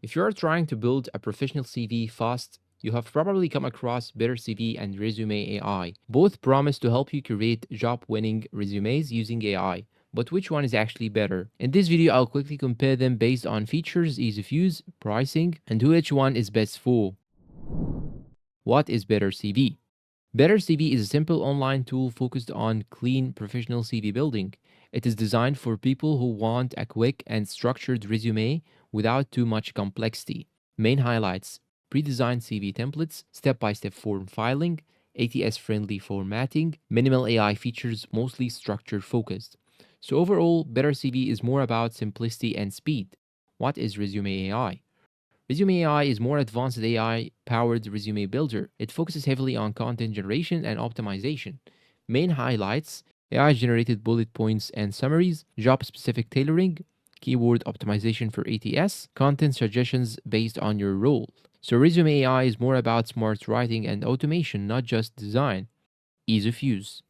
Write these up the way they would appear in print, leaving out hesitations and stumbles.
If you are trying to build a professional CV fast, you have probably come across Better CV and Resume AI. Both promise to help you create job-winning resumes using AI. But which one is actually better? In this video, I'll quickly compare them based on features, ease of use, pricing, and who each one is best for. What is Better CV? Better CV is a simple online tool focused on clean professional CV building. It is designed for people who want a quick and structured resume without too much complexity. Main highlights: pre-designed CV templates, step-by-step form filing, ATS-friendly formatting, minimal AI features, mostly structure focused. So overall, Better CV is more about simplicity and speed. What is Resume AI? Resume AI is more advanced AI-powered resume builder. It focuses heavily on content generation and optimization. Main highlights: AI-generated bullet points and summaries, job-specific tailoring, keyword optimization for ATS, content suggestions based on your role. So Resume AI is more about smart writing and automation, not just design. Ease of use.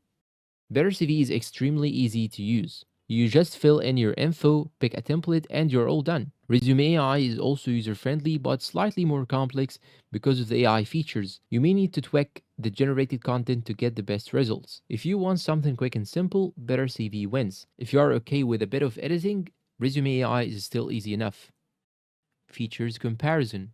Better CV is extremely easy to use. You just fill in your info, pick a template, and you're all done. Resume AI is also user-friendly but slightly more complex because of the AI features. You may need to tweak the generated content to get the best results. If you want something quick and simple, Better CV wins. If you are okay with a bit of editing, Resume AI is still easy enough. Features comparison.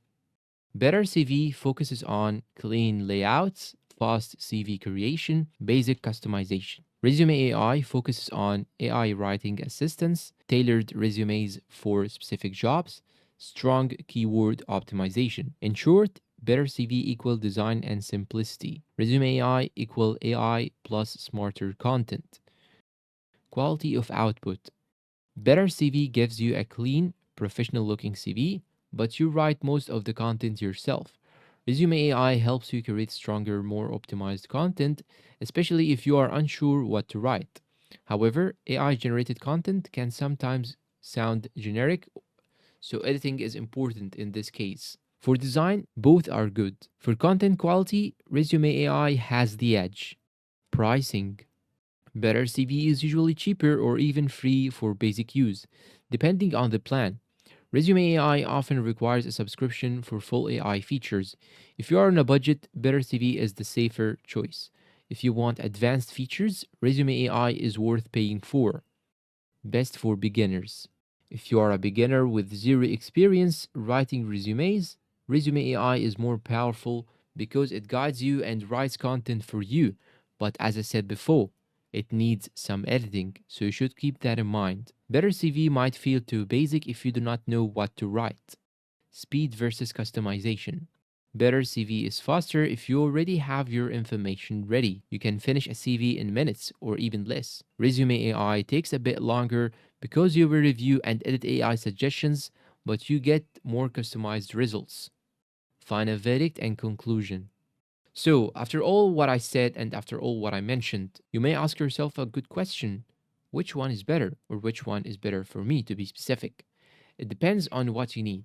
Better CV focuses on clean layouts, fast CV creation, basic customization. Resume AI focuses on AI writing assistance, tailored resumes for specific jobs, strong keyword optimization. In short, Better CV equal design and simplicity. Resume AI equal AI plus smarter content. Quality of output. Better CV gives you a clean, professional looking CV, but you write most of the content yourself. Resume AI helps you create stronger, more optimized content, especially if you are unsure what to write. However, AI generated content can sometimes sound generic, so editing is important in this case. For design, both are good. For content quality, Resume AI has the edge. Pricing. Better CV is usually cheaper or even free for basic use, depending on the plan. Resume AI often requires a subscription for full AI features. If you are on a budget, Better CV is the safer choice. If you want advanced features, Resume AI is worth paying for. Best for beginners. If you are a beginner with zero experience writing resumes, Resume AI is more powerful because it guides you and writes content for you. But as I said before, it needs some editing, so you should keep that in mind. Better CV might feel too basic if you do not know what to write. Speed versus customization. Better CV is faster if you already have your information ready. You can finish a CV in minutes or even less. Resume AI takes a bit longer because you will review and edit AI suggestions, but you get more customized results. Final verdict and conclusion. So, after all what I said and after all what I mentioned, you may ask yourself a good question. Which one is better, or which one is better for me to be specific? It depends on what you need.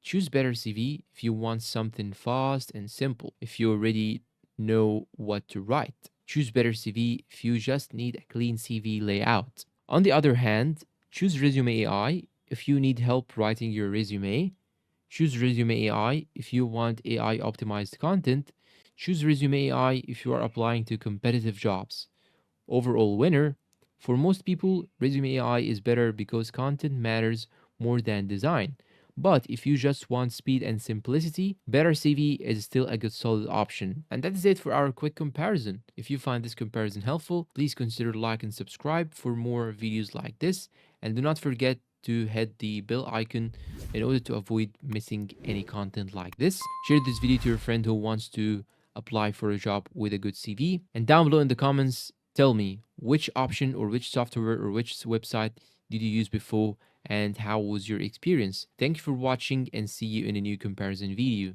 Choose Better CV if you want something fast and simple, if you already know what to write. Choose Better CV if you just need a clean CV layout. On the other hand, choose Resume AI if you need help writing your resume. Choose Resume AI if you want AI optimized content. Choose Resume AI if you are applying to competitive jobs. Overall winner: for most people, Resume AI is better because content matters more than design. But if you just want speed and simplicity, Better CV is still a good solid option. And that is it for our quick comparison. If you find this comparison helpful, please consider like and subscribe for more videos like this. And do not forget to hit the bell icon in order to avoid missing any content like this. Share this video to your friend who wants to apply for a job with a good CV. And down below in the comments, tell me which option or which software or which website did you use before and how was your experience. Thank you for watching and see you in a new comparison video.